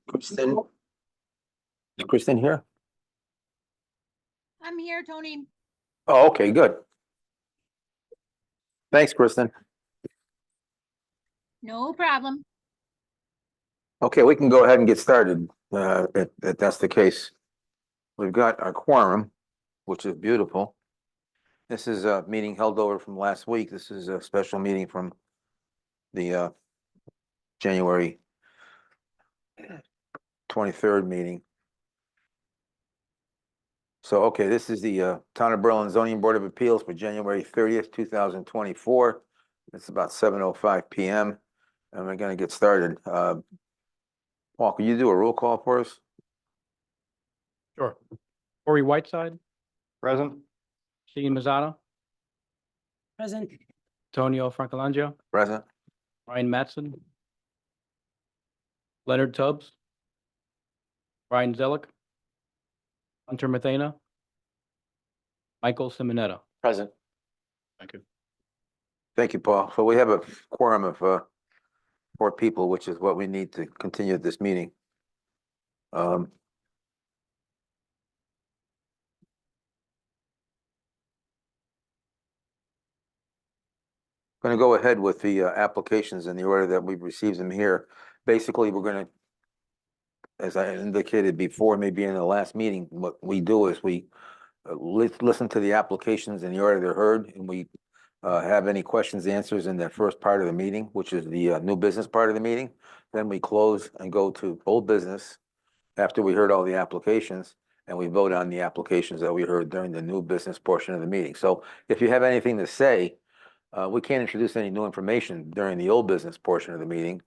Kristen? Is Kristen here? I'm here, Tony. Oh, okay, good. Thanks, Kristen. No problem. Okay, we can go ahead and get started, if that's the case. We've got our quorum, which is beautiful. This is a meeting held over from last week. This is a special meeting from the January 23rd meeting. So, okay, this is the Town of Berlin Zoning Board of Appeals for January 30th, 2024. It's about 7:05 PM, and we're gonna get started. Paul, can you do a roll call for us? Sure. Corey Whiteside, Present. Steve Mazzato, Present. Antonio Francalangio, Present. Ryan Matson, Leonard Tubbs, Ryan Zellick, Hunter Mathena, Michael Simonetta. Present. Thank you. Thank you, Paul. So we have a quorum of 4 people, which is what we need to continue this meeting. Going to go ahead with the applications in the order that we've received them here. Basically, we're going to, as I indicated before, maybe in the last meeting, what we do is we listen to the applications in the order they're heard, and we have any questions, answers in the first part of the meeting, which is the new business part of the meeting. Then we close and go to old business after we heard all the applications, and we vote on the applications that we heard during the new business portion of the meeting. So if you have anything to say, we can't introduce any new information during the old business portion of the meeting.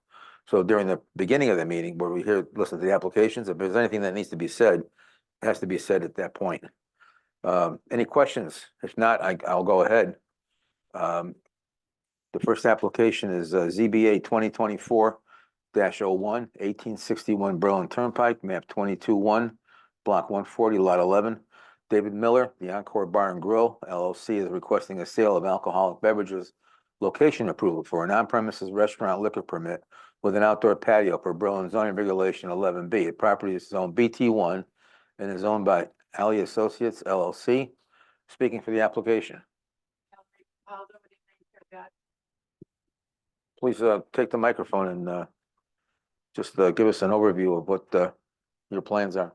So during the beginning of the meeting, where we listen to the applications, if there's anything that needs to be said, it has to be said at that point. Any questions? If not, I'll go ahead. The first application is ZBA 2024-01, 1861 Berlin Turnpike, map 22-1, block 140, lot 11. David Miller, the Encore Bar and Grill LLC, is requesting a sale of alcoholic beverages location approval for an on-premises restaurant liquor permit with an outdoor patio per Berlin zoning regulation 11B. The property is zoned BT1 and is owned by Ali Associates LLC. Speaking for the application. Please take the microphone and just give us an overview of what your plans are.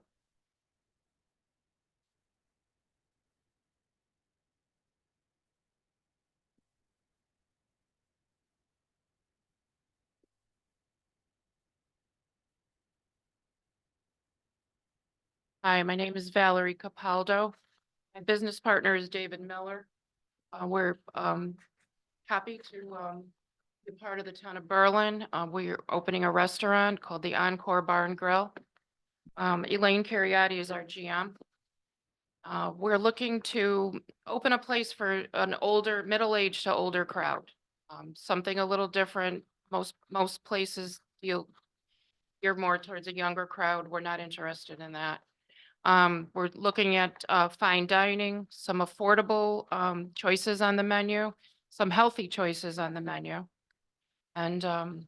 Hi, my name is Valerie Capaldo. My business partner is David Miller. We're happy to be part of the town of Berlin. We're opening a restaurant called the Encore Bar and Grill. Elaine Cariotti is our GM. We're looking to open a place for an older, middle-aged to older crowd. Something a little different. Most places deal geared more towards a younger crowd. We're not interested in that. We're looking at fine dining, some affordable choices on the menu, some healthy choices on the menu. And Elaine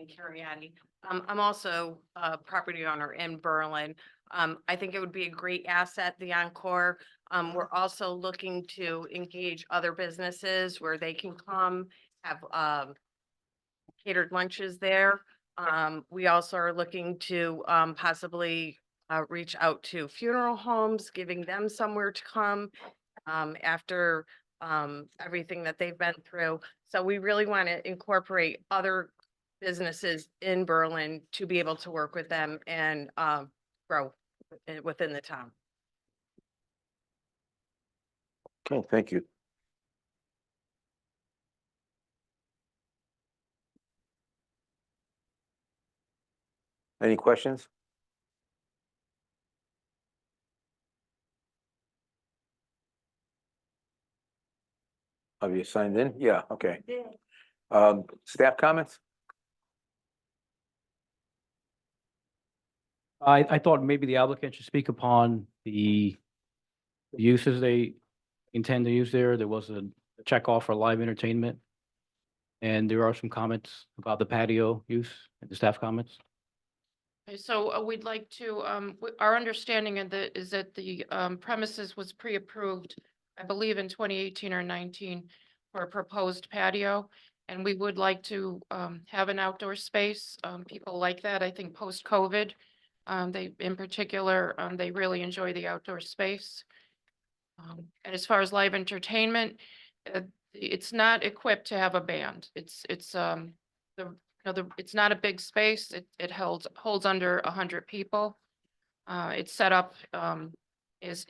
Cariani. I'm also a property owner in Berlin. I think it would be a great asset, the Encore. We're also looking to engage other businesses where they can come have catered lunches there. We also are looking to possibly reach out to funeral homes, giving them somewhere to come after everything that they've been through. So we really want to incorporate other businesses in Berlin to be able to work with them and grow within the town. Okay, thank you. Any questions? Have you signed in? Yeah, okay. Staff comments? I thought maybe the applicant should speak upon the uses they intend to use there. There was a checkoff for live entertainment. And there are some comments about the patio use and the staff comments. Okay, so we'd like to, our understanding of the, is that the premises was pre-approved, I believe in 2018 or 19 for a proposed patio. And we would like to have an outdoor space. People like that, I think, post-COVID. They, in particular, they really enjoy the outdoor space. And as far as live entertainment, it's not equipped to have a band. It's it's not a big space. It holds under 100 people. It's set up, there's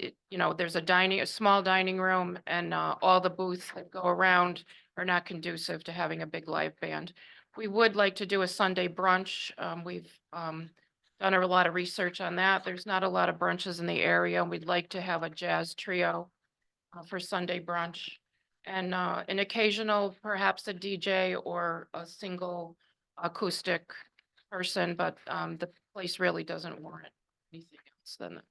a small dining room, and all the booths that go around are not conducive to having a big live band. We would like to do a Sunday brunch. We've done a lot of research on that. There's not a lot of brunches in the area. We'd like to have a jazz trio for Sunday brunch. And an occasional, perhaps a DJ or a single acoustic person, but the place really doesn't warrant anything else than that.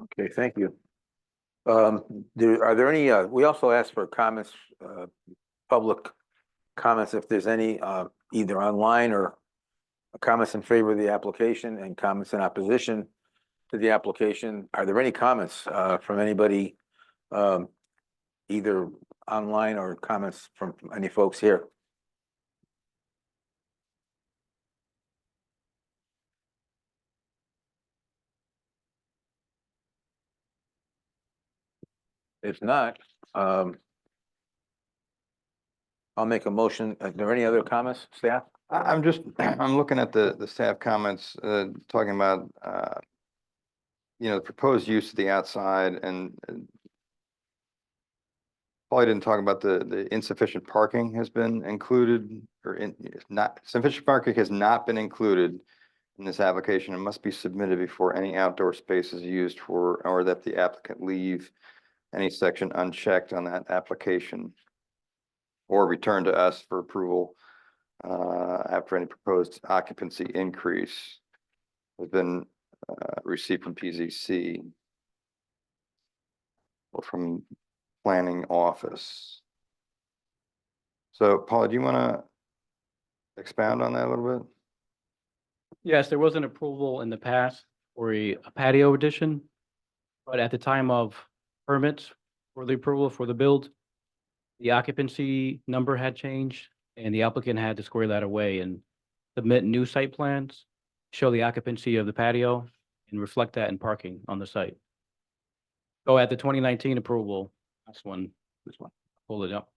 Okay, thank you. Are there any, we also asked for comments, public comments, if there's any, either online or comments in favor of the application and comments in opposition to the application. Are there any comments from anybody, either online or comments from any folks here? If not, I'll make a motion. Are there any other comments, staff? I'm just, I'm looking at the staff comments, talking about, the proposed use of the outside and probably didn't talk about the insufficient parking has been included or sufficient parking has not been included in this application and must be submitted before any outdoor space is used for, or that the applicant leave any section unchecked on that application or return to us for approval after any proposed occupancy increase has been received from PZC or from planning office. So Paula, do you want to expound on that a little bit? Yes, there was an approval in the past for a patio addition, but at the time of permits for the approval for the build, the occupancy number had changed and the applicant had to square that away and submit new site plans, show the occupancy of the patio and reflect that in parking on the site. So at the 2019 approval, this one, pull it up.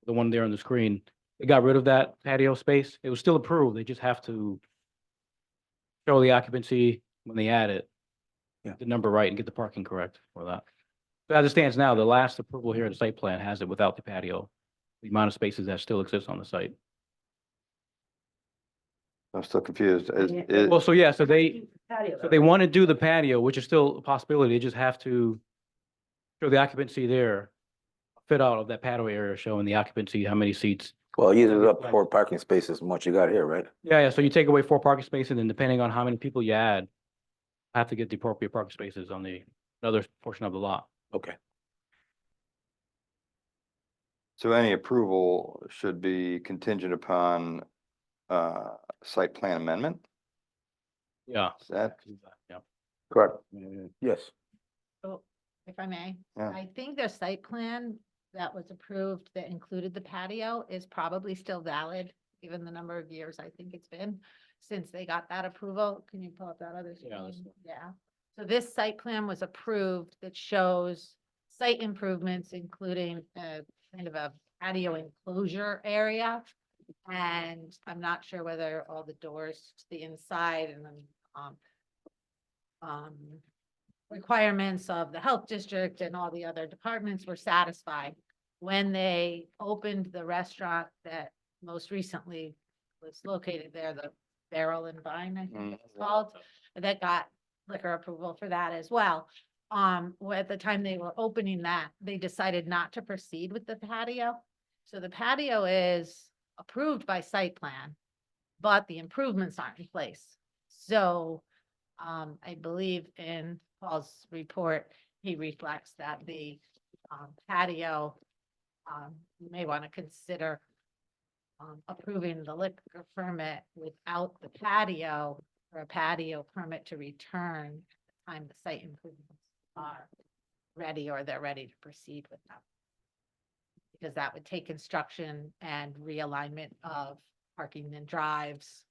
The one there on the screen, it got rid of that patio space. It was still approved. They just have to show the occupancy when they add it. Yeah. The number right and get the parking correct for that. So as it stands now, the last approval here at the site plan has it without the patio, the amount of spaces that still exist on the site. I'm still confused. Well, so yeah, so they Patio. want to do the patio, which is still a possibility. They just have to show the occupancy there fit out of that patio area showing the occupancy, how many seats. Well, he uses That'd be up fine. 4 parking spaces from what you got here, right? Yeah, so you take away 4 parking spaces and depending on how many people you add, I have to get the appropriate parking spaces on the other portion of the lot. Okay. So any approval should be contingent upon site plan amendment? Yeah. Is that, Yeah. Correct. Yes. Oh, if I may, Yeah. I think their site plan that was approved that included the patio is probably still valid, given the number of years I think it's been since they got that approval. Can you pull up that other Yeah, let's screen? Yeah. So this site plan was approved that shows site improvements, including a kind of a patio enclosure area. And I'm not sure whether all the doors to the inside and then, requirements of the health district and all the other departments were satisfied. When they opened the restaurant that most recently was located there, the Barrel and Vine, I think it's called, that got liquor approval for that as well. At the time they were opening that, they decided not to proceed with the patio. So the patio is approved by site plan, but the improvements aren't in place. So I believe in Paul's report, he reflects that the patio, you may want to consider approving the liquor permit without the patio, or a patio permit to return at the time the site improvements are ready or they're ready to proceed with them. Because that would take construction and realignment of parking and drives,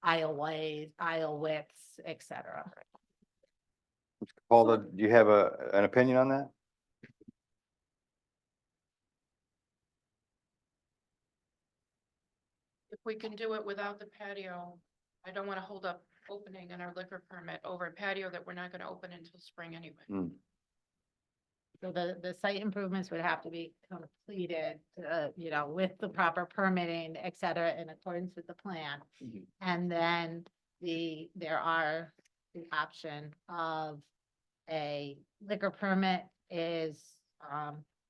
aisleways, aisle widths, et cetera. Paula, do you have an opinion on that? If we can do it without the patio, I don't want to hold up opening in our liquor permit over a patio that we're not going to open until spring anyway. Hmm. So the site improvements would have to be completed, with the proper permitting, et cetera, in accordance with the plan. Mhm. And then there are the option of a liquor permit is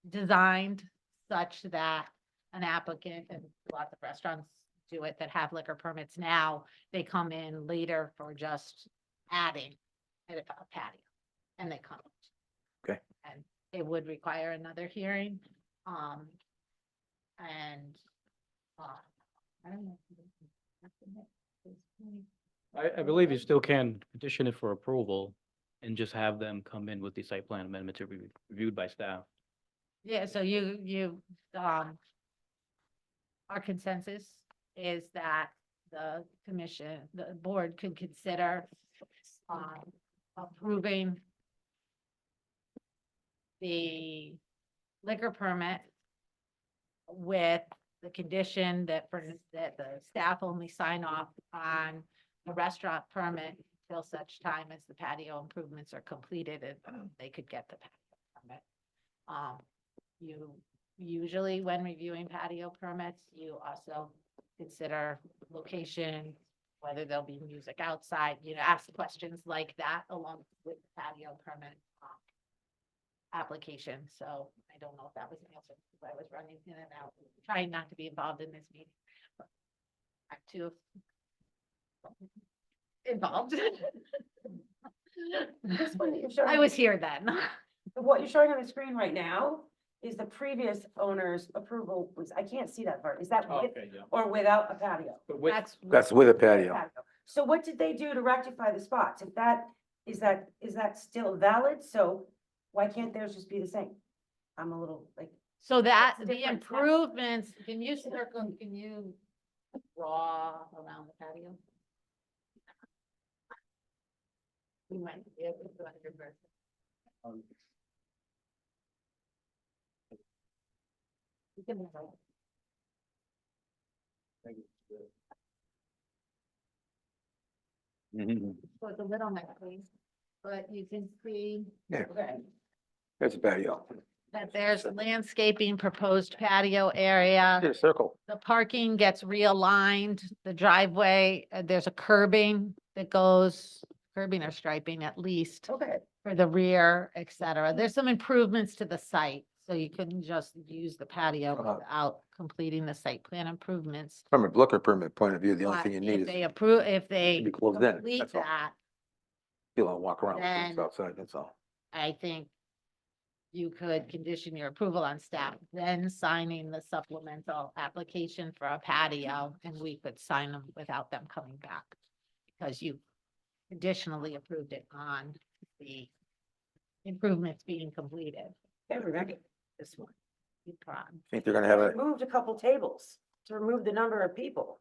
designed such that an applicant, and lots of restaurants do it that have liquor permits now, they come in later for just adding a patio, and they come. Okay. And it would require another hearing, and I don't know. I believe you still can petition it for approval and just have them come in with the site plan amendment to be reviewed by staff. Yeah, so our consensus is that the board could consider approving the liquor permit with the condition that that the staff only sign off on the restaurant permit till such time as the patio improvements are completed and they could get the patio permit. You usually, when reviewing patio permits, you also consider location, whether there'll be music outside, ask questions like that along with the patio permit application. So I don't know if that was an answer, because I was running in and out, trying not to be involved in this meeting. But I'm too involved. This one that you're showing. I was here then. What you're showing on the screen right now is the previous owner's approval was, I can't see that part. Is that with yeah. or without a patio? That's with a patio. Patio. So what did they do to rectify the spots? If that, is that still valid? So why can't theirs just be the same? I'm a little like, So that, What's the the difference now? improvements, can you draw around the patio? We might be able to do it in reverse. You can move on. Mhm. So it's a little messy, but you can see. Yeah. Okay, There's a patio. that there's landscaping, proposed patio area. Yeah, circle. The parking gets realigned, the driveway, there's a curbing that goes, curbing or striping at least okay, for the rear, et cetera. There's some improvements to the site. So you couldn't just use the patio without completing the site plan improvements. From a liquor permit point of view, the only But thing you if need is they approve, if they be closed in, complete that's all. that, people don't walk around with things then- outside, that's all. I think you could condition your approval on staff, then signing the supplemental application for a patio, and we could sign them without them coming back. Because you additionally approved it on the improvements being completed. Every record, this one. Think they're gonna have a, Moved a couple tables to remove the number of people.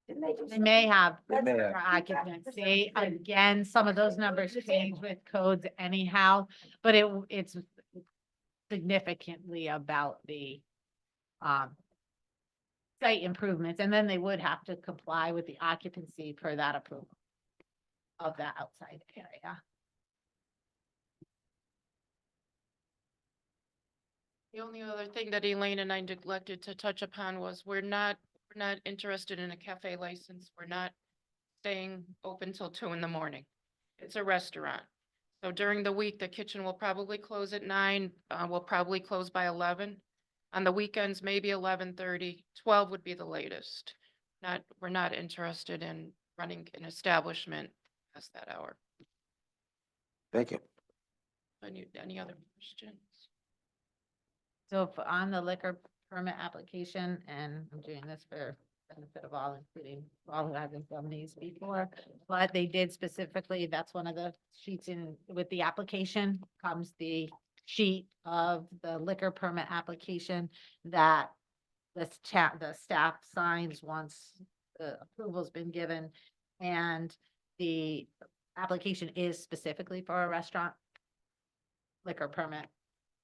Didn't they do? They may have They may for have. occupancy, again, some of those numbers change with codes anyhow, but it's significantly about the site improvements, and then they would have to comply with the occupancy per that approval of that outside area. The only other thing that Elaine and I neglected to touch upon was we're not interested in a cafe license. We're not staying open till 2 a.m. It's a restaurant. So during the week, the kitchen will probably close at 9, we'll probably close by 11. On the weekends, maybe 11:30, 12 would be the latest. We're not interested in running an establishment past that hour. thank you. Any other questions? So on the liquor permit application, and I'm doing this for benefit of all, including all who haven't done these before, but they did specifically, that's one of the sheets in, with the application comes the sheet of the liquor permit application that the staff signs once the approval's been given, and the application is specifically for a restaurant liquor permit.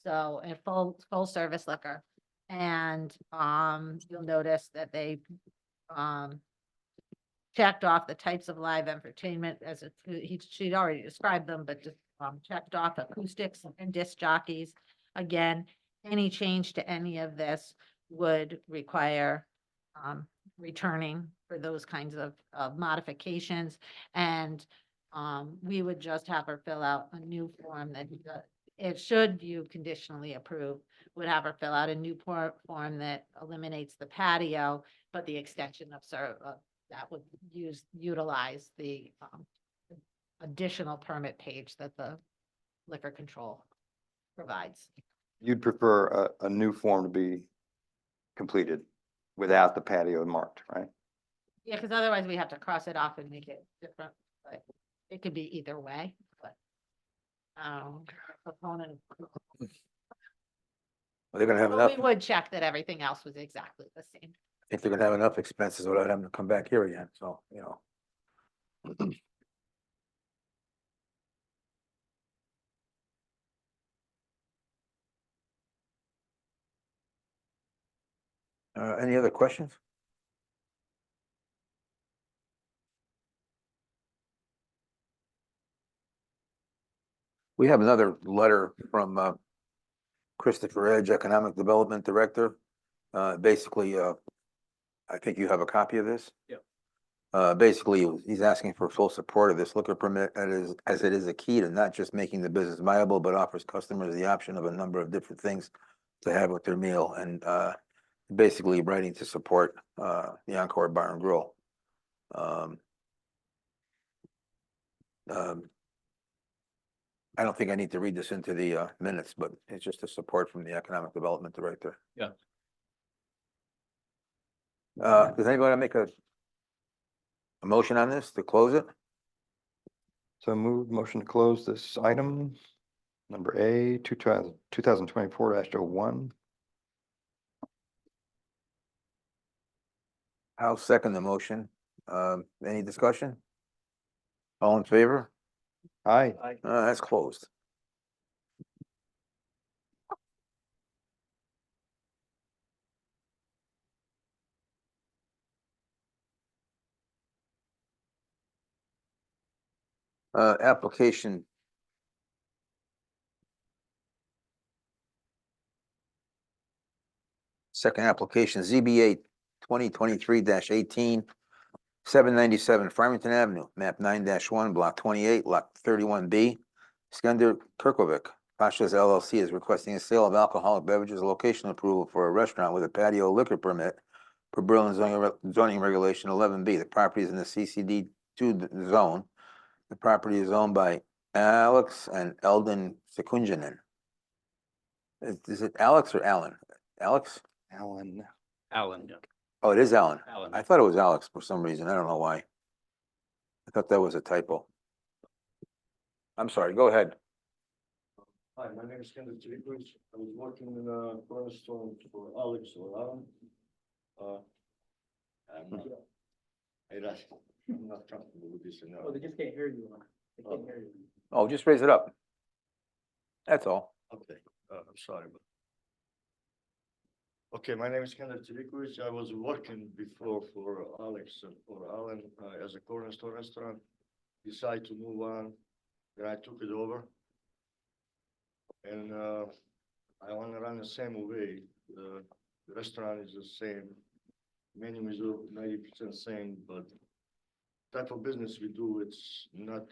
So a full service liquor. And you'll notice that they checked off the types of live entertainment as she'd already described them, but just checked off acoustics and disc jockeys. Again, any change to any of this would require returning for those kinds of modifications. And we would just have her fill out a new form that it should you conditionally approve, would have her fill out a new form that eliminates the patio, but the extension of that would utilize the additional permit page that the liquor control provides. You'd prefer a new form to be completed without the patio marked, right? Yeah, because otherwise we have to cross it off and make it different, but it could be either way, but. Proponent. Well, they're gonna have Well, enough, we would check that everything else was exactly the same. I think they're gonna have enough expenses without having to come back here again, so, you know. Any other questions? We have another letter from Christopher Edge, Economic Development Director. Basically, I think you have a copy of this? Yep. Basically, he's asking for full support of this liquor permit as it is a key to not just making the business viable, but offers customers the option of a number of different things to have with their meal, and basically writing to support the Encore Bar and Grill. I don't think I need to read this into the minutes, but it's just a support from the Economic Development Director. Yeah. Does anybody wanna make a motion on this to close it? So move motion to close this item, number A, 2024-01. I'll second the motion. Any discussion? All in favor? Aye. That's closed. Application. Second application, ZBA 2023-18, 797 Farmington Avenue, map 9-1, block 28, lot 31B. Skender Kirkovic, Pasha's LLC is requesting a sale of alcoholic beverages location approval for a restaurant with a patio liquor permit per Berlin zoning regulation 11B. The property is in the CCD two zone. The property is owned by Alex and Eldon Sekunjanen. Is it Alex or Alan? Alex? Alan. Alan. Oh, it is Alan. Alan. I thought it was Alex for some reason. I don't know why. I thought that was a typo. I'm sorry, go ahead. Hi, my name is Kendall Chirikovich. I was working in a cornerstone for Alex or Alan. I'm not, I'm not comfortable with this now. just can't hear you. They can't hear you. Oh, just raise it up. That's all. Okay, I'm sorry, but. Okay, my name is Kendall Chirikovich. I was working before for Alex and for Alan as a cornerstone restaurant. Decided to move on, then I took it over. And I want to run the same way. The restaurant is the same. Menu is 90% same, but type of business we do, it's not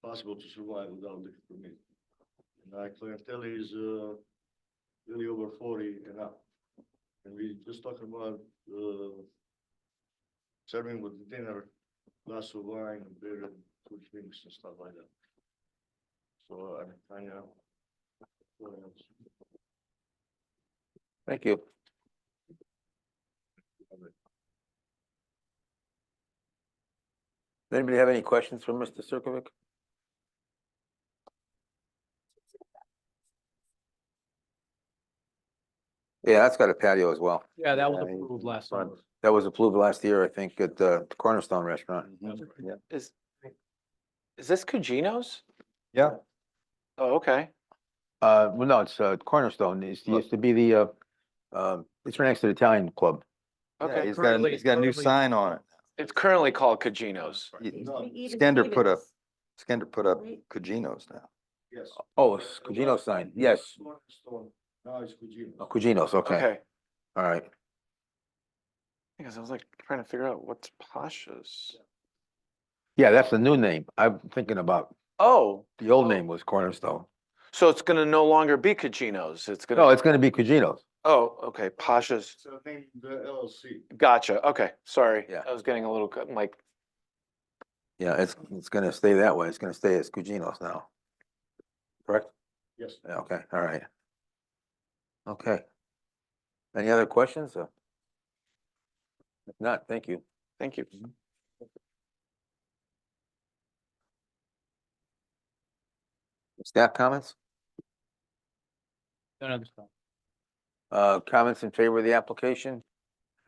possible to survive without the permit. And our clientele is really over 40 and up. And we just talking about serving with dinner, glass of wine, beer, and food drinks and stuff like that. So I'm kind of. Thank you. Does anybody have any questions for Mr. Cirkovic? Yeah, that's got a patio as well. Yeah, that was Yeah, approved last fun. summer. That was approved last year, I think, at the Cornerstone Restaurant. Mhm, Yeah, Is this Cugino's? yeah, Oh, okay. Well, no, it's Cornerstone. It used to be the, it's right next to the Italian Club. yeah, Okay. he's got, Currently- he's got a new currently- sign on it. It's currently called Cugino's. Even Skender put up, Stevens. Skender put up Right. Cugino's now. Yes. Oh, it's Cugino sign. Yes. Cornerstone, now it's Cugino. Oh, Cugino's, okay. Okay. All right. Because I was like trying to figure out what's Pasha's. Yeah, that's the new name. I'm thinking about, Oh, the old Oh. name was Cornerstone. so it's gonna no longer be Cugino's. It's gonna. No, it's gonna be Cugino's. Oh, okay. Pasha's. So name the LLC. Gotcha. Okay. Sorry. Yeah. I was getting a little, I'm like, Yeah, it's gonna stay that way. It's gonna stay as Cugino's now. Correct? Yes. Yeah, okay, all right. Okay. Any other questions? If not, thank you. thank you. Staff comments? None of the stuff. Comments in favor of the application?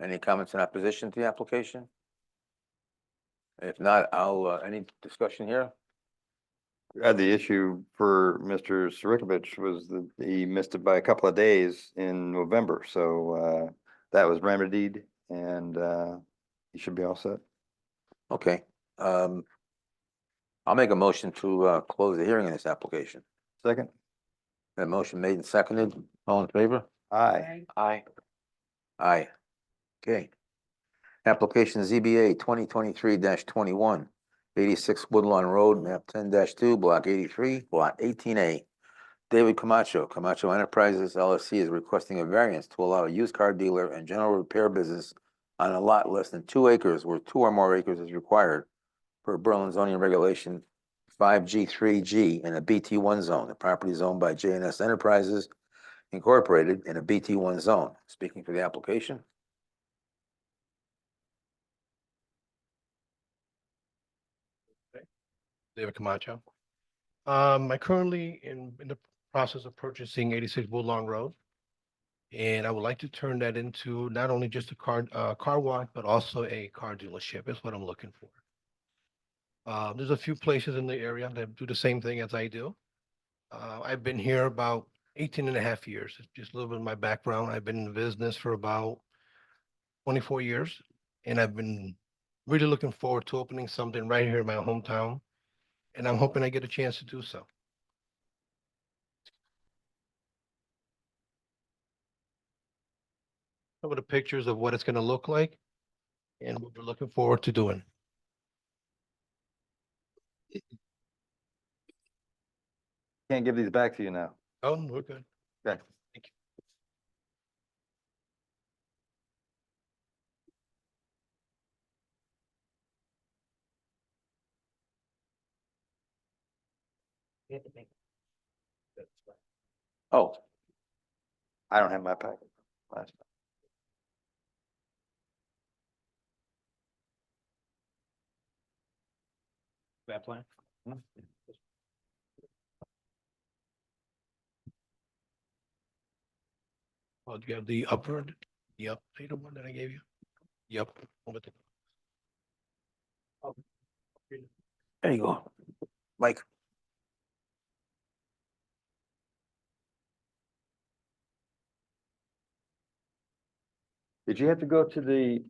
Any comments in opposition to the application? If not, any discussion here? The issue for Mr. Sirikovich was that he missed it by a couple of days in November, so that was remedied and he should be all set. Okay, I'll make a motion to close the hearing on this application. Second? That motion made and seconded, all in favor? Aye. Aye. Aye. Okay. Application ZBA 2023-21, 86 Woodlawn Road, map 10-2, block 83, lot 18A. David Camacho, Camacho Enterprises LLC is requesting a variance to allow a used car dealer and general repair business on a lot less than 2 acres where 2 or more acres is required per Berlin zoning regulation 5G3G in a BT1 zone. The property is owned by JNS Enterprises Incorporated in a BT1 zone. Speaking for the application. David Camacho. I currently in the process of purchasing 86 Woodlawn Road. And I would like to turn that into not only just a car wash, but also a car dealership is what I'm looking for. There's a few places in the area that do the same thing as I do. I've been here about 18 and a half years. It's just a little bit of my background. I've been in the business for about 24 years. And I've been really looking forward to opening something right here in my hometown. And I'm hoping I get a chance to do so. Some of the pictures of what it's going to look like and what we're looking forward to doing. can't give these back to you now. Oh, we're good. Okay. Oh, I don't have my packet. Last time. That plan? Oh, do you have the upward, the updated one that I gave you? Yep. there you go. Mike, Did you have to go to the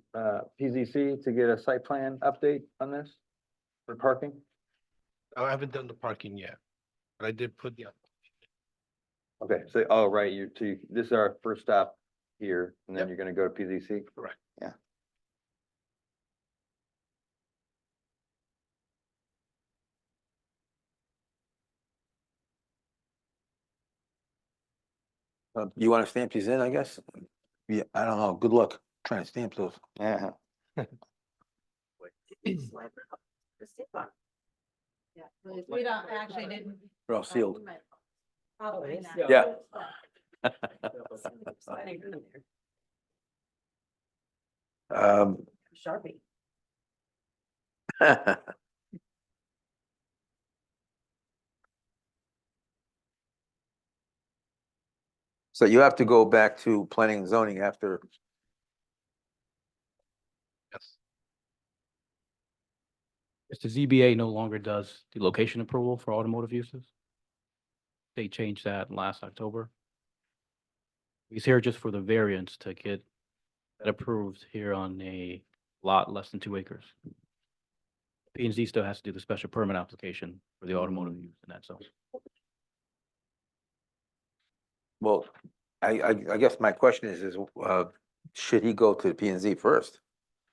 PZC to get a site plan update on this for parking? I haven't done the parking yet, but I did put the, Okay, so, oh, right, this is our first stop here, and then Yep. you're gonna go to PZC? Correct. Yeah. you want to stamp these in, I guess? Yeah, I don't know. Good luck trying to stamp those. Yeah. Yeah, we don't, actually didn't. They're all sealed. Oh, it is? Yeah. Sharpie. So you have to go back to planning and zoning after, yes. Yes, the ZBA no longer does the location approval for automotive uses. They changed that last October. He's here just for the variance to get that approved here on a lot less than 2 acres. P and Z still has to do the special permit application for the automotive use in that zone. well, I guess my question is, should he go to the P and Z first?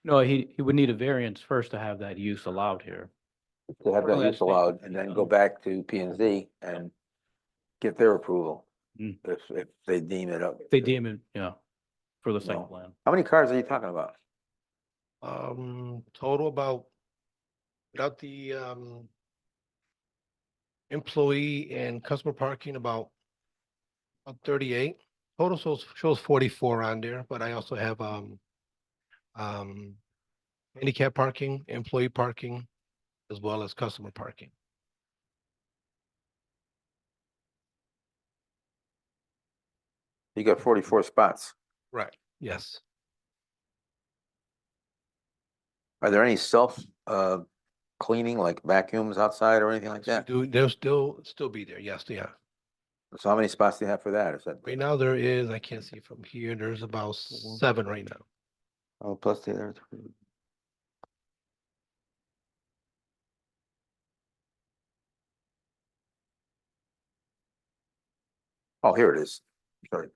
No, he would need a variance first to have that use allowed here. To have that Well, use that's- allowed and then go back to P and Z and get their approval. Mm. If they deem it up. If they deem it, for the No. site plan. How many cars are you talking about? Total about, without the, employee and customer parking, about 38. Total shows 44 on there, but I also have, handicap parking, employee parking, as well as customer parking. You got 44 spots. Right. Yes. Are there any self, cleaning, like vacuums outside or anything like that? They'll still be there. Yes, they are. So how many spots do you have for that? Is that? Right now there is, I can't see from here, there's about 7 right now. Oh, plus the other. Oh, here it is. Sorry.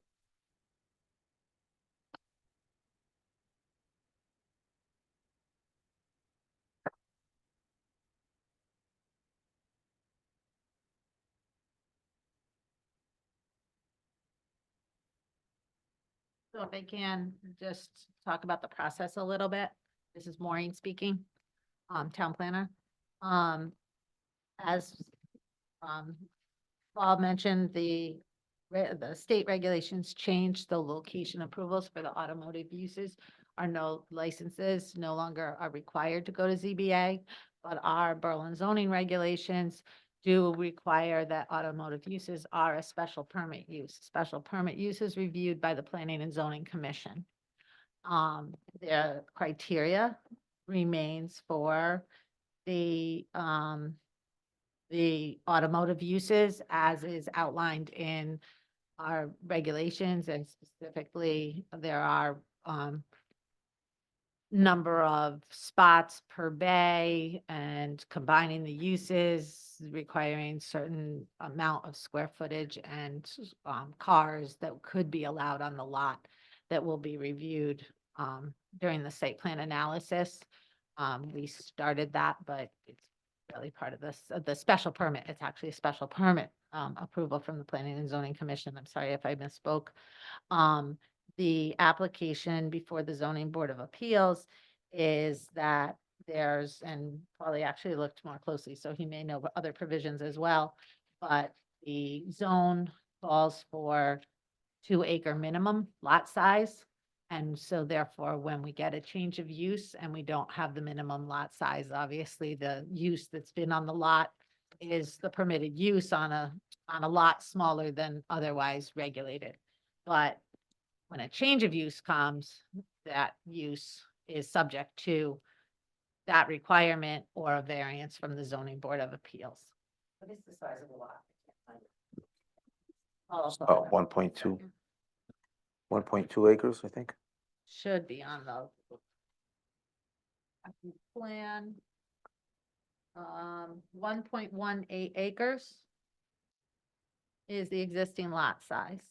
So if I can just talk about the process a little bit. This is Maureen speaking, town planner. As Bob mentioned, the state regulations changed the location approvals for the automotive uses. Are no licenses no longer are required to go to ZBA, but our Berlin zoning regulations do require that automotive uses are a special permit use. Special permit use is reviewed by the Planning and Zoning Commission. The criteria remains for the automotive uses as is outlined in our regulations, and specifically there are number of spots per bay and combining the uses, requiring certain amount of square footage and cars that could be allowed on the lot that will be reviewed during the site plan analysis. We started that, but it's really part of this, the special permit. It's actually a special permit approval from the Planning and Zoning Commission. I'm sorry if I misspoke. The application before the Zoning Board of Appeals is that there's, and Polly actually looked more closely, so he may know other provisions as well. But the zone calls for 2-acre minimum lot size. And so therefore, when we get a change of use and we don't have the minimum lot size, obviously the use that's been on the lot is the permitted use on a lot smaller than otherwise regulated. But when a change of use comes, that use is subject to that requirement or a variance from the Zoning Board of Appeals. What is the size of the lot? About 1.2 acres, I think. Should be on the plan. 1.18 acres is the existing lot size,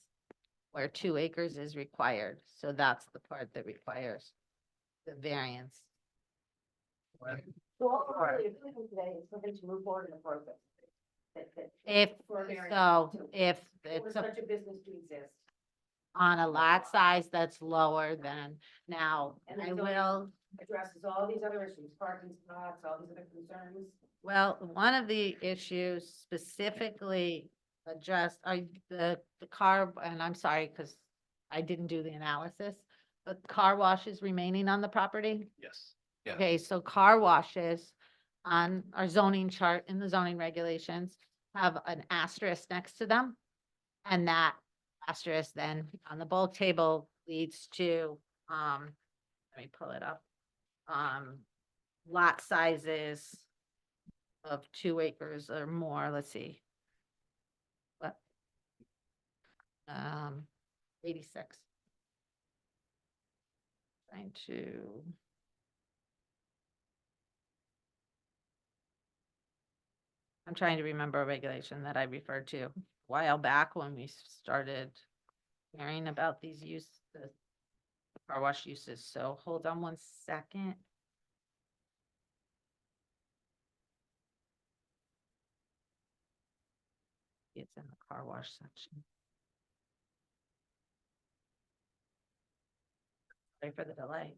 where 2 acres is required. So that's the part that requires the variance. So all we're really doing today is looking to move forward in the process. If, For a variance so, to- if For it's such a business to exist. on a lot size that's lower than now, And I the zoning will. Addresses all these other issues, parking spots, all these other concerns. Well, one of the issues specifically addressed are the car, and I'm sorry, because I didn't do the analysis, but car washes remaining on the property. Yes. Yeah. Okay, so car washes on our zoning chart in the zoning regulations have an asterisk next to them. And that asterisk then on the bulk table leads to, let me pull it up. Lot sizes of 2 acres or more, let's see. What? 86. Trying to. I'm trying to remember a regulation that I referred to a while back when we started hearing about these the car wash uses. So hold on one second. It's in the car wash section. Sorry for the delay.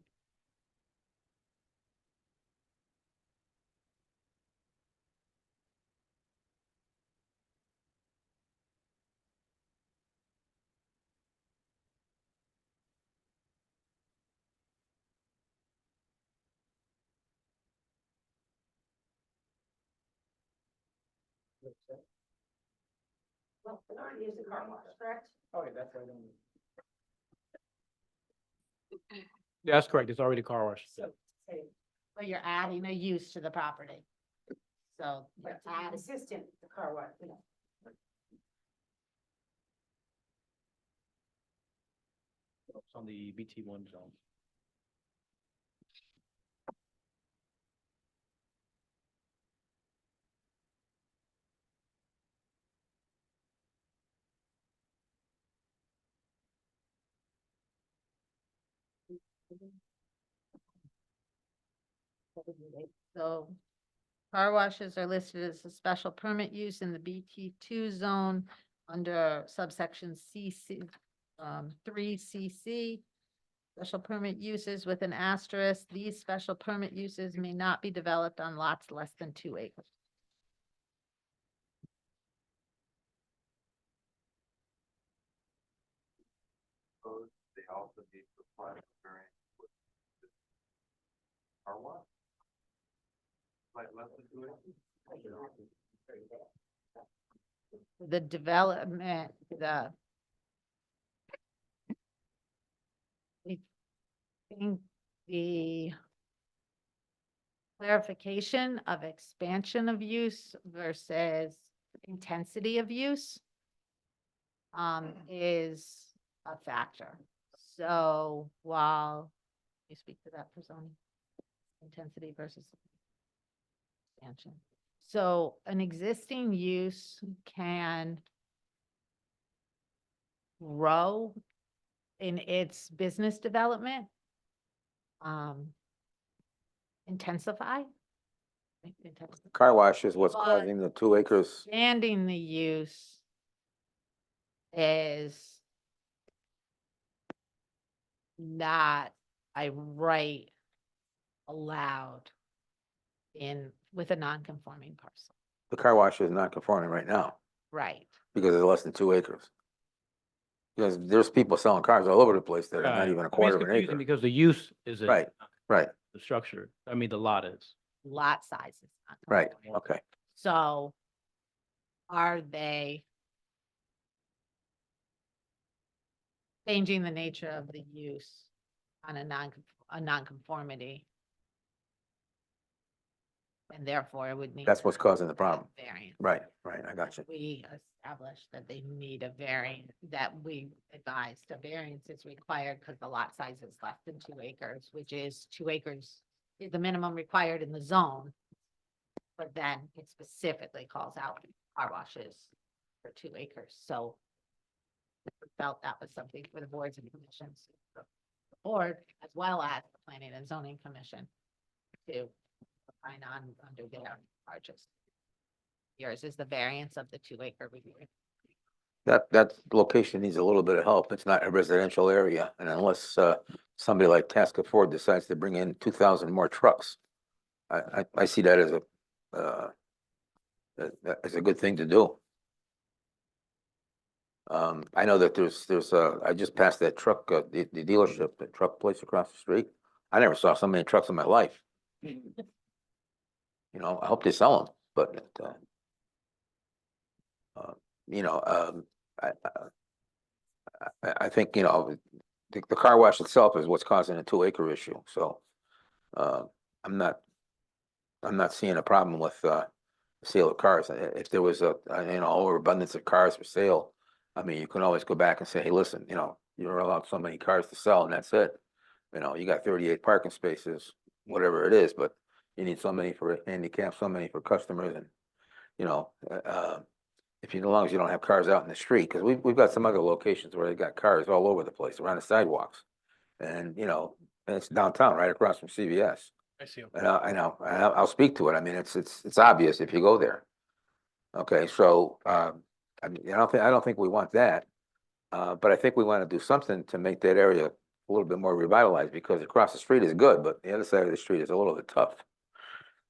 Well, it already is a car wash, correct? Oh, that's right. Yeah, that's correct. It's already car wash. So, say, But you're adding a use to the property. So you're but to be adding, consistent, the car wash, you know. It's on the BT1 zone. so car washes are listed as a special permit use in the BT2 zone under subsection CC, 3CC. Special permit uses with an asterisk. These special permit uses may not be developed on lots less than 2 acres. They also need to apply for variance with car wash. Like less than 2 acres? The development, I think the clarification of expansion of use versus intensity of use is a factor. So while you speak to that for zoning, intensity versus expansion. So an existing use can grow in its business development, intensify, Car wash is what's But- causing the 2 acres. Expanding the use is not by right allowed with a non-conforming parcel. The car wash is not conforming right now Right. because it's less than 2 acres. Because there's people selling cars all over the place that are Right. not I even mean, a it's quarter of an confusing acre. Because the use isn't. Right, right, The structure, I mean, the lot is. Lot size is not. right, conforming. okay. So are they changing the nature of the use on a nonconformity? And therefore it would need. That's what's causing the problem. Variance. Right, right, I got you. We established that they need a variance, that we advised a variance is required because the lot size is less than 2 acres, which is 2 acres is the minimum required in the zone. But then it specifically calls out car washes for 2 acres, so we felt that was something for the boards and commissions. The board, as well as the planning and zoning commission, to find on under their charges. Yours is the variance of the 2 acre review. That location needs a little bit of help. It's not a residential area, and unless somebody like Tasker Ford decides to bring in 2,000 more trucks, I see that as as a good thing to do. I know that I just passed that truck, the dealership, the truck place across the street. I never saw so many trucks in my life. You know, I hope they sell them, but you know, I think, you know, the car wash itself is what's causing a 2 acre issue, so I'm not seeing a problem with sale of cars. If there was a, you know, overabundance of cars for sale, I mean, you can always go back and say, hey, listen, you know, you're allowed so many cars to sell and that's it. You know, you got 38 parking spaces, whatever it is, but you need so many for handicap, so many for customers, and, you know, as long as you don't have cars out in the street, because we've got some other locations where they got cars all over the place, around the sidewalks. And, you know, and it's downtown, right across from CVS. I see. And I'll speak to it. I mean, it's obvious if you go there. Okay, so, I mean, I don't think we want that. But I think we want to do something to make that area a little bit more revitalized, because across the street is good, but the other side of the street is a little bit tough.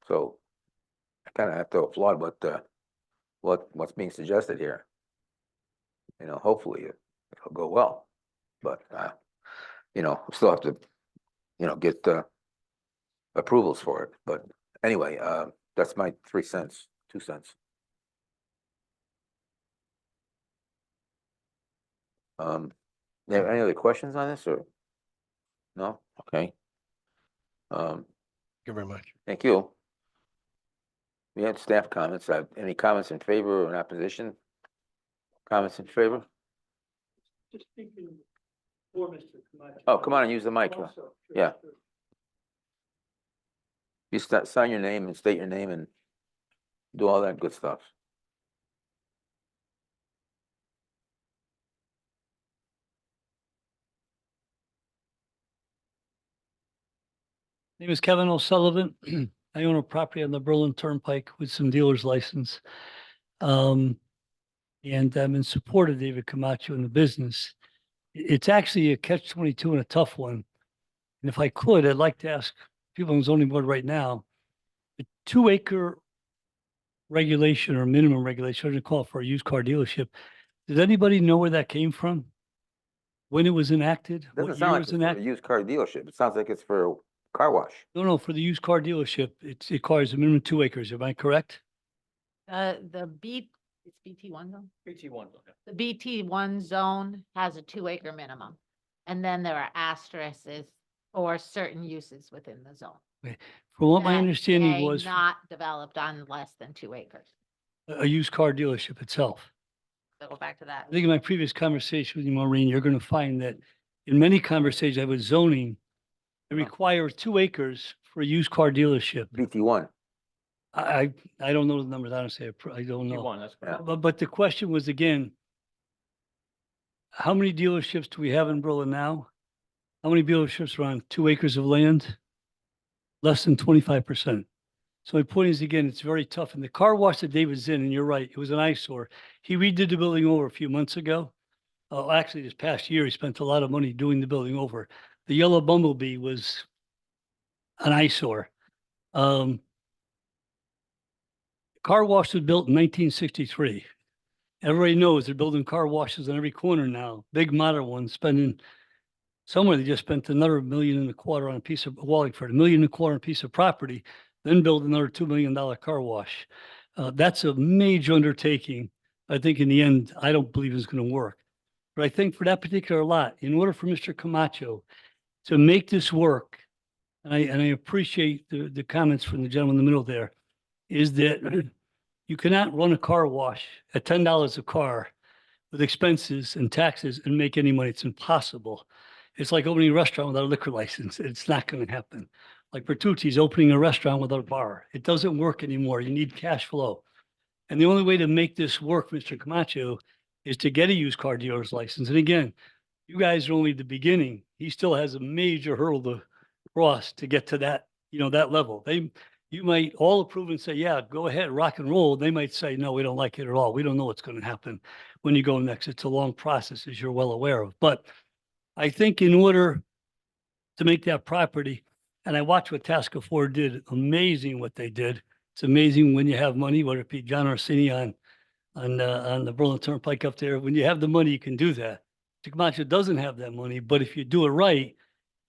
So I kind of have to applaud what's being suggested here. You know, hopefully it'll go well, but, you know, we still have to, you know, get, approvals for it, but anyway, that's my 3 cents, 2 cents. Any other questions on this, or? No, okay. Thank you very much. Thank you. We had staff comments. Any comments in favor or in opposition? Comments in favor? Just speaking for Mr. Camacho. Oh, come on and use the mic. Also, sure, Yeah. sure. You sign your name and state your name and do all that good stuff. Name is Kevin O'Sullivan. I own a property on the Berlin Turnpike with some dealer's license. And I'm in support of David Camacho in the business. It's actually a catch-22 and a tough one. And if I could, I'd like to ask people on the zoning board right now, the 2 acre regulation or minimum regulation, I should call it for a used car dealership. Does anybody know where that came from? When it was enacted? Doesn't What sound year like it it's was for a enacted? used car dealership. It sounds like it's for a car wash. No, for the used car dealership, it requires a minimum 2 acres. Am I correct? It's BT1 zone? BT1. The BT1 zone has a 2 acre minimum. And then there are asterisks for certain uses within the zone. From what my that understanding may was, not developed on less than 2 acres. a used car dealership itself. So go back to that. I think in my previous conversation with you, Maureen, you're going to find that in many conversations I have with zoning, it requires 2 acres for a used car dealership. BT1. I don't know the numbers, honestly. I don't know. BT1, that's correct. But the question was again, how many dealerships do we have in Berlin now? How many dealerships are on 2 acres of land? Less than 25%. So my point is, again, it's very tough. And the car wash that David's in, and you're right, it was an eyesore. He redid the building over a few months ago. Actually, this past year, he spent a lot of money doing the building over. The yellow Bumblebee was an eyesore. Car wash was built in 1963. Everybody knows they're building car washes on every corner now, big modern ones, spending, somewhere they just spent another $1.25 million on a piece of Wallingford, $1.25 million on a piece of property, then build another $2 million car wash. That's a major undertaking. I think in the end, I don't believe it's going to work. But I think for that particular lot, in order for Mr. Camacho to make this work, and I appreciate the comments from the gentleman in the middle there, is that you cannot run a car wash at $10 a car with expenses and taxes and make any money. It's impossible. It's like opening a restaurant without a liquor license. It's not going to happen. Like Bertucci's opening a restaurant without a bar. It doesn't work anymore. You need cash flow. And the only way to make this work, Mr. Camacho, is to get a used car dealer's license. And again, you guys are only the beginning. He still has a major hurdle to cross to get to that, that level. You might all approve and say, yeah, go ahead, rock and roll. They might say, no, we don't like it at all. We don't know what's going to happen when you go next. It's a long process, as you're well aware of. But I think in order to make that property, and I watched what Tasker Ford did, amazing what they did. It's amazing when you have money, whether it be John Orsini on the Berlin Turnpike up there. When you have the money, you can do that. Camacho doesn't have that money, but if you do it right,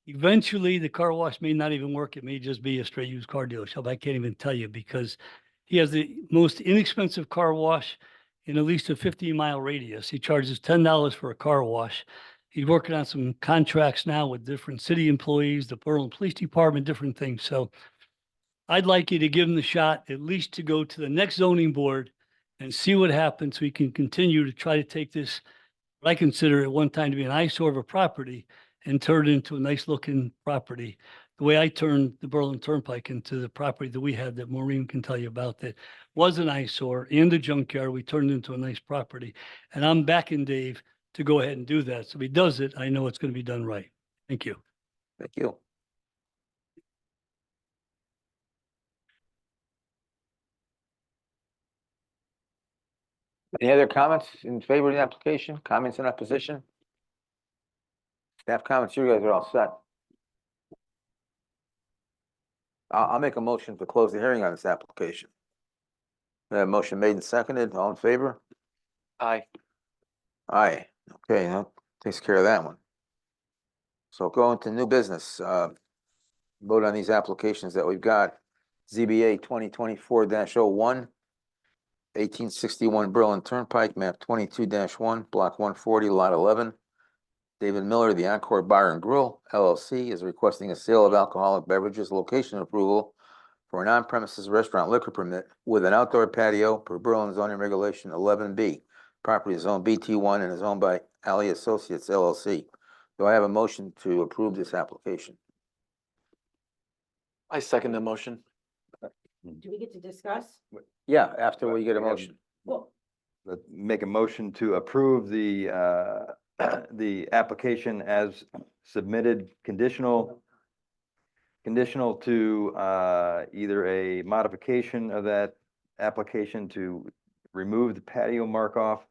eventually the car wash may not even work. It may just be a straight used car dealership. I can't even tell you because he has the most inexpensive car wash in at least a 15-mile radius. He charges $10 for a car wash. He's working on some contracts now with different city employees, the Berlin Police Department, different things. So I'd like you to give him the shot, at least to go to the next zoning board and see what happens. So we can continue to try to take this, what I consider at one time to be an eyesore of a property, and turn it into a nice looking property. The way I turned the Berlin Turnpike into the property that we had that Maureen can tell you about that was an eyesore in the junkyard. We turned it into a nice property. And I'm backing Dave to go ahead and do that. So if he does it, I know it's going to be done right. Thank you. Thank you. Any other comments in favor of the application? Comments in opposition? Staff comments, you guys are all set. I'll make a motion to close the hearing on this application. Motion made and seconded, all in favor? Aye. Aye, okay, that takes care of that one. So going to new business, vote on these applications that we've got. ZBA 2024-01, 1861 Berlin Turnpike, map 22-1, block 140, lot 11. David Miller, the Encore Bar and Grill LLC, is requesting a sale of alcoholic beverages location approval for an on-premises restaurant liquor permit with an outdoor patio per Berlin zoning regulation 11B. Property is owned BT1 and is owned by Ali Associates LLC. Do I have a motion to approve this application? I second the motion. Do we get to discuss? Yeah, after we get a motion. Well, Make a motion to approve the application as submitted, conditional to either a modification of that application to remove the patio mark off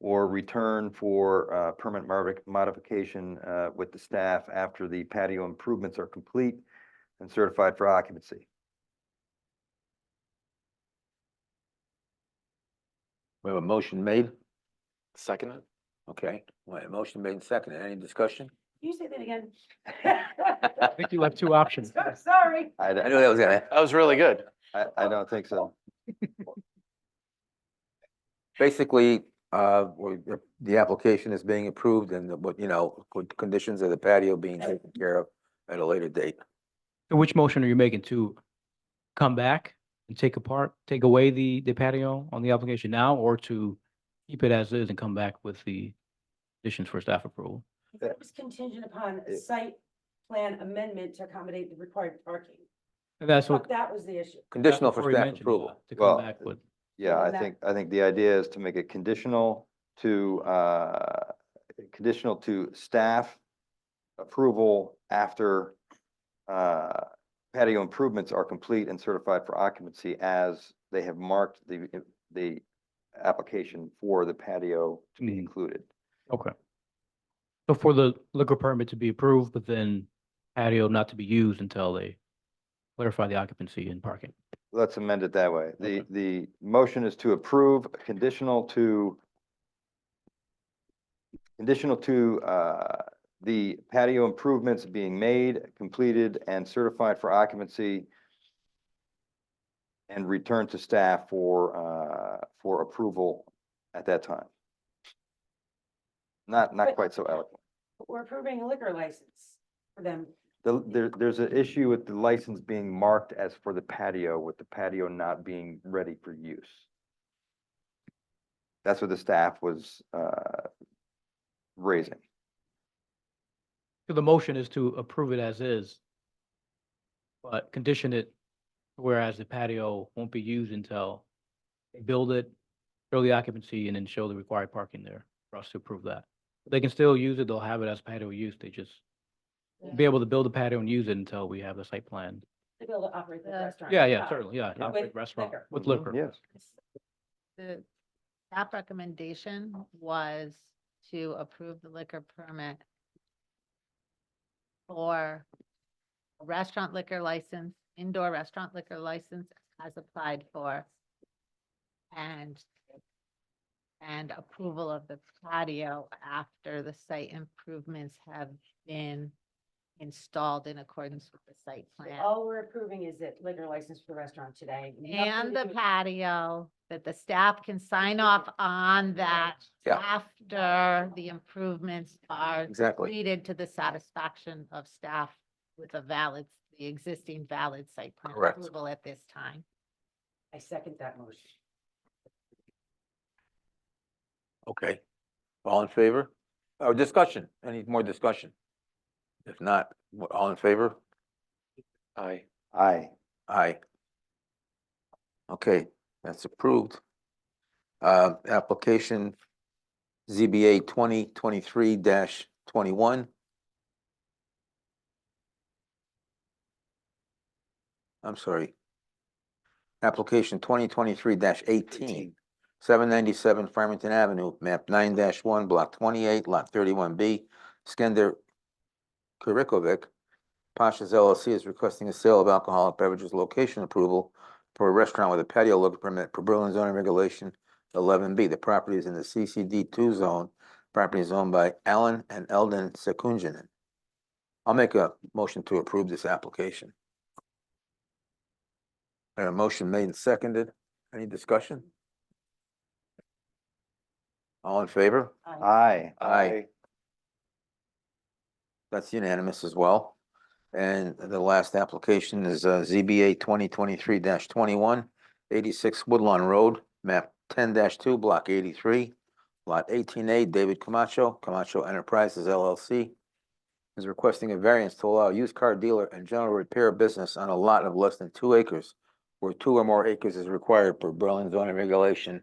or return for permanent modification with the staff after the patio improvements are complete and certified for occupancy. We have a motion made. Second it. Okay, well, a motion made and seconded. Any discussion? can you say that again? I think you have two options. So sorry. I knew that was gonna, That was really good. I don't think so. basically, the application is being approved and what, with conditions of the patio being taken care of at a later date. So which motion are you making to come back and take away the patio on the application now, or to keep it as is and come back with the conditions for staff approval? It was contingent upon a site plan amendment to accommodate the required parking. And that's what. That was the issue. Conditional for Corey staff mentioned, approval. To Well, come back with. Yeah, And I think the idea is to make it conditional to staff approval after patio improvements are complete and certified for occupancy as they have marked the application for the patio to be Mhm. included. Okay. So for the liquor permit to be approved, but then patio not to be used until they clarify the occupancy and parking. Let's amend it that way. Okay. The motion is to approve conditional to the patio improvements being made, completed, and certified for occupancy and return to staff for approval at that time. Not But- quite so eloquent. We're approving a liquor license for them. There's an issue with the license being marked as for the patio, with the patio not being ready for use. That's what the staff was raising. So the motion is to approve it as is, but condition it whereas the patio won't be used until they build it, show the occupancy, and then show the required parking there for us to approve that. They can still use it, they'll have it as patio use, they just won't be able to build a patio and use it until we have the site plan. To be able to operate the restaurant. Yeah, on yeah, top. certainly, yeah. Yeah. operate With Restaurant liquor. with Mhm, liquor. yes. The staff recommendation was to approve the liquor permit for a restaurant liquor license, indoor restaurant liquor license as applied for, and approval of the patio after the site improvements have been installed in accordance with the site So plan. all we're approving is that liquor license for the restaurant today. nothing And to the do- patio, that the staff can sign off on that Yeah. after the improvements are Exactly. completed to the satisfaction of staff with the existing valid site plan Correct. approval at this time. I second that motion. Okay. All in favor? Oh, discussion. Any more discussion? If not, all in favor? Aye. Aye. Aye. Okay, that's approved. Application ZBA 2023-21. I'm sorry. Application 2023-18, 797 Farmington Avenue, map 9-1, block 28, lot 31B. Skender Kurikovic, Pasha's LLC is requesting a sale of alcoholic beverages location approval for a restaurant with a patio liquor permit per Berlin zoning regulation 11B. The property is in the CCD2 zone. Property is owned by Alan and Eldon Sekunjanen. I'll make a motion to approve this application. A motion made and seconded. Any discussion? All in favor? Aye. Aye. That's unanimous as well. And the last application is ZBA 2023-21, 86 Woodlawn Road, map 10-2, block 83, lot 18A, David Camacho, Camacho Enterprises LLC, is requesting a variance to allow used car dealer and general repair business on a lot of less than 2 acres, where 2 or more acres is required per Berlin zoning regulation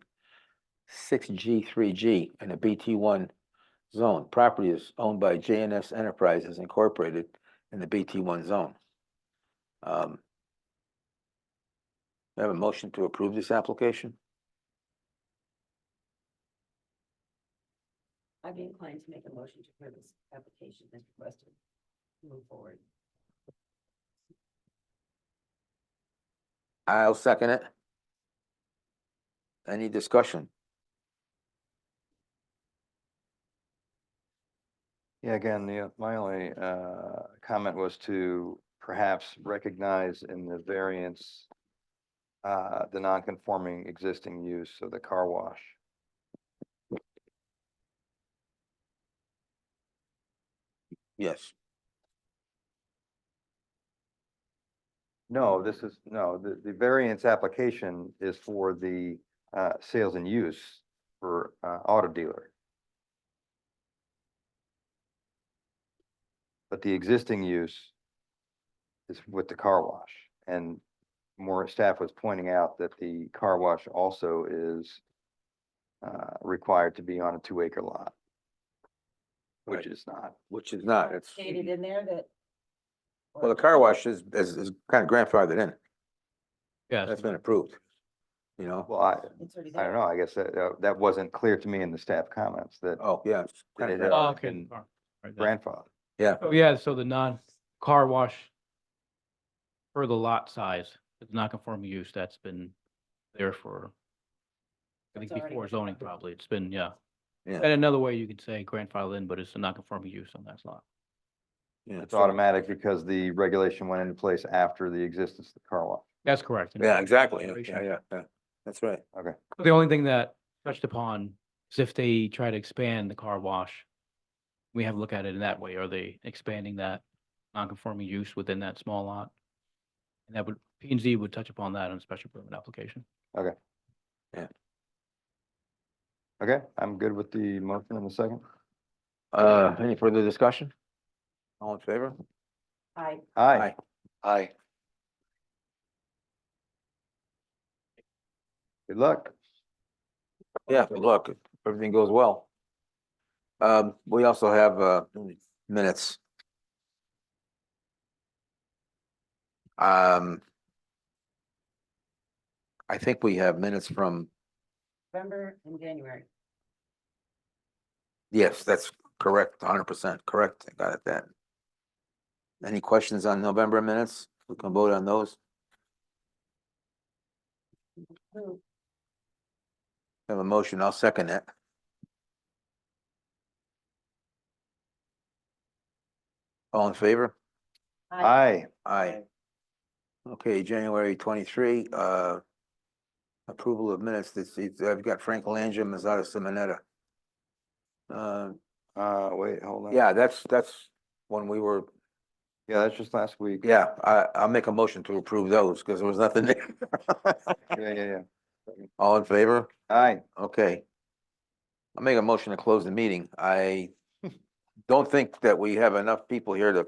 6G3G in a BT1 zone. Property is owned by JNS Enterprises Incorporated in the BT1 zone. I have a motion to approve this application. I'd be inclined to make a motion to approve this application as requested. Move forward. I'll second it. Any discussion? Yeah, again, my only comment was to perhaps recognize in the variance the non-conforming existing use of the car wash. Yes. No, the variance application is for the sales and use for auto dealer. But the existing use is with the car wash, and more staff was pointing out that the car wash also is required to be on a 2-acre lot, which Right. is not. Which is not, it's, Stated in there that Well, the car wash is kind of grandfathered in. Yes. That's been approved. You know? Well, It's already I don't there. know, I guess that wasn't clear to me in the staff comments that Oh, yeah. Kind of It, Oh, Uh, okay. and All right, then. grandfather. Yeah, Oh, yeah, so the non-car wash for the lot size, the non-conforming use, that's been there for, I think That's already before been zoning approved. probably, it's been, yeah. yeah, And another way you could say grandfather in, but it's a non-conforming use on that lot. yeah. It's so- automatic because the regulation went into place after the existence of the car wash. That's correct. Yeah, exactly. Yeah, Operation. yeah. That's right. Okay. The only thing that touched upon is if they try to expand the car wash, we have to look at it in that way. Are they expanding that non-conforming use within that small lot? And that would, P and Z would touch upon that on a special permit application. Okay, I'm good with the motion in the second. Any further discussion? All in favor? I, Aye. Aye. Good luck. Yeah, good luck. If everything goes well. We also have, minutes. I think we have minutes from, November and January. yes, that's correct, 100% correct. I got it then. Any questions on November minutes? We can vote on those. Have a motion, I'll second it. All in favor? Aye. Aye. Okay, January 23, approval of minutes, I've got Frank Langem, Mazzata Simonetta. Wait, hold on. Yeah, that's when we were, Yeah, that's just last week. yeah, I'll make a motion to approve those, because there was nothing there. Yeah. All in favor? Aye. Okay. I'll make a motion to close the meeting. I don't think that we have enough people here to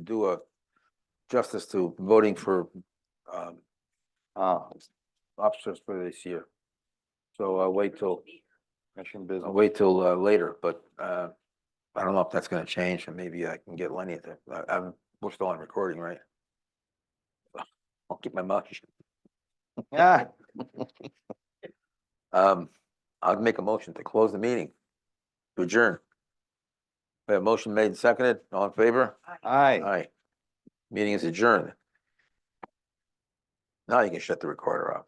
do a justice to voting for officers for this year. So I'll wait till later, but I don't know if that's gonna change, and maybe I can get Lenny to, we're still on recording, right? I'll keep my mouth shut. Yeah. I'll make a motion to close the meeting, to adjourn. We have a motion made and seconded, all in favor? Aye. Aye. Meeting is adjourned. Now you can shut the recorder off.